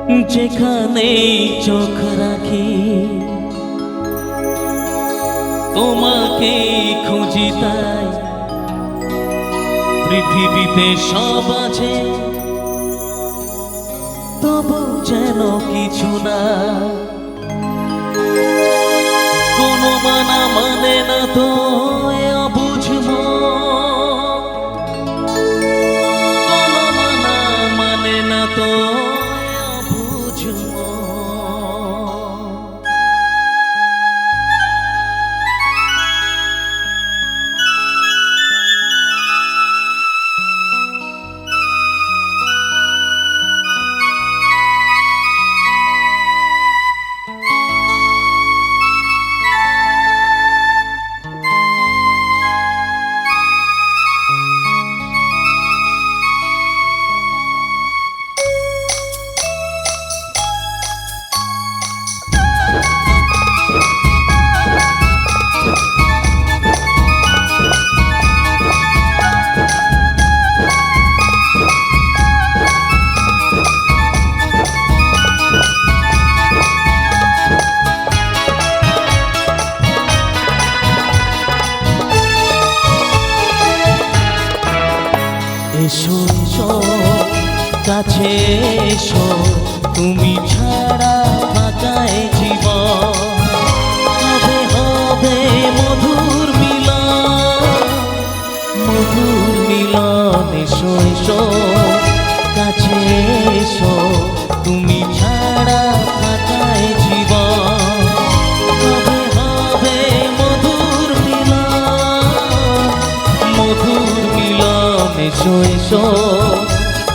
যেখানে চোখ রাখি তোমাকে খুঁজি, তাই পৃথিবীতে সব আছে তবু যেন কিছু না। কোনো মানা মানে না তো এ অবুঝ মন, কোনো মানা মানে না তো এ অবুঝ মন। এসো এসো কাছে এসো, তুমি ছাড়া ফাঁকায় জীবন। হবে হবে মধুর মিলন, মধুর মিলন। এসো এসো কাছে এসো, তুমি ছাড়া ফাঁকায় জীবন। হবে হবে মধুর মিলন, মধুর মিলন। এসো এসো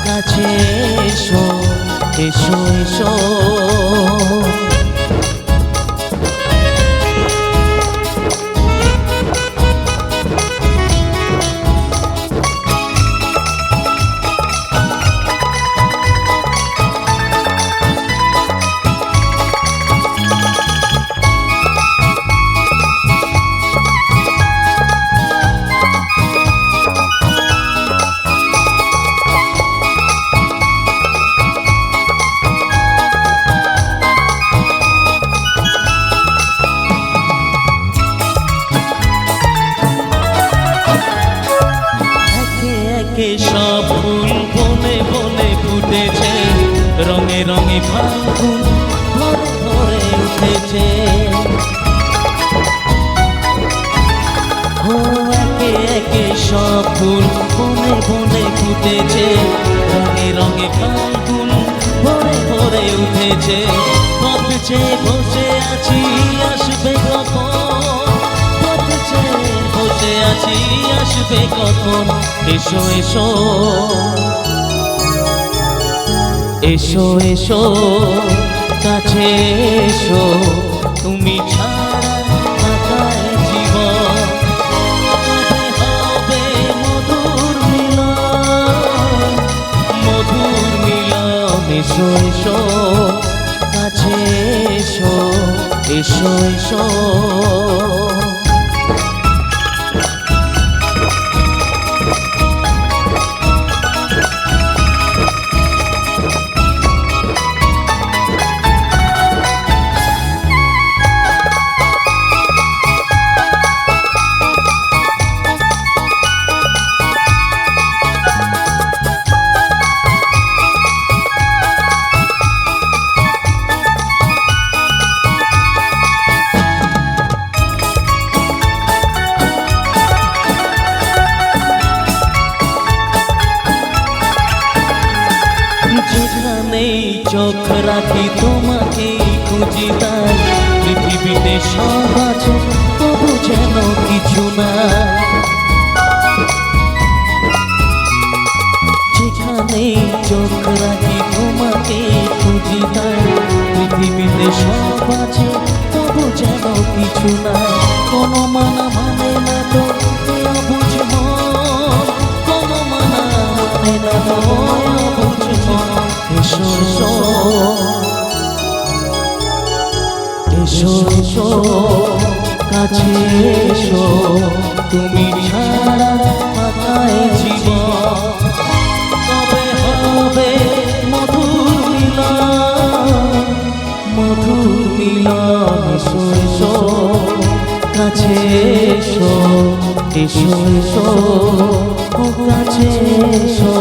কাছে এসো, এসো এসো। সব ফুল বনে বনে ফুটেছে, রঙে রঙে ফাল্গুন ভরে ভরে উঠেছে। ও একে একে সব ফুল বনে বনে ফুটেছে, রঙে রঙে ফাল্গুন ভরে ভরে উঠেছে। পথে বসে আছি আসবে কখন, পথে বসে আছি আসবে কখন। এসো এসো এসো এসো কাছে এসো, তুমি ছাড়া ফাঁকায় জীবন। হবে হবে মধুর মিলন, মধুর মিলন। এসো এসো কাছে এসো, এসো এসো। যেখানেই চোখ রাখি তোমাকে খুঁজি, তাই পৃথিবীতে সব আছে তবু যেন কিছু না। যেখানেই চোখ রাখি তোমাকে খুঁজি, তাই পৃথিবীতে সব আছে তবু যেন কিছু না। কোনো মানা মানে না তো অবুঝ মন, কোনো মানা মানে না তো অবুঝ মন। এসো এসো এসো এসো কাছে এসো, তুমি ছাড়া ফাঁকায় জীবন। কবে হবে মধুর মিলন, মধুর মিলন এসো এসো কাছে এসো এসো এসো ও কাছে এসো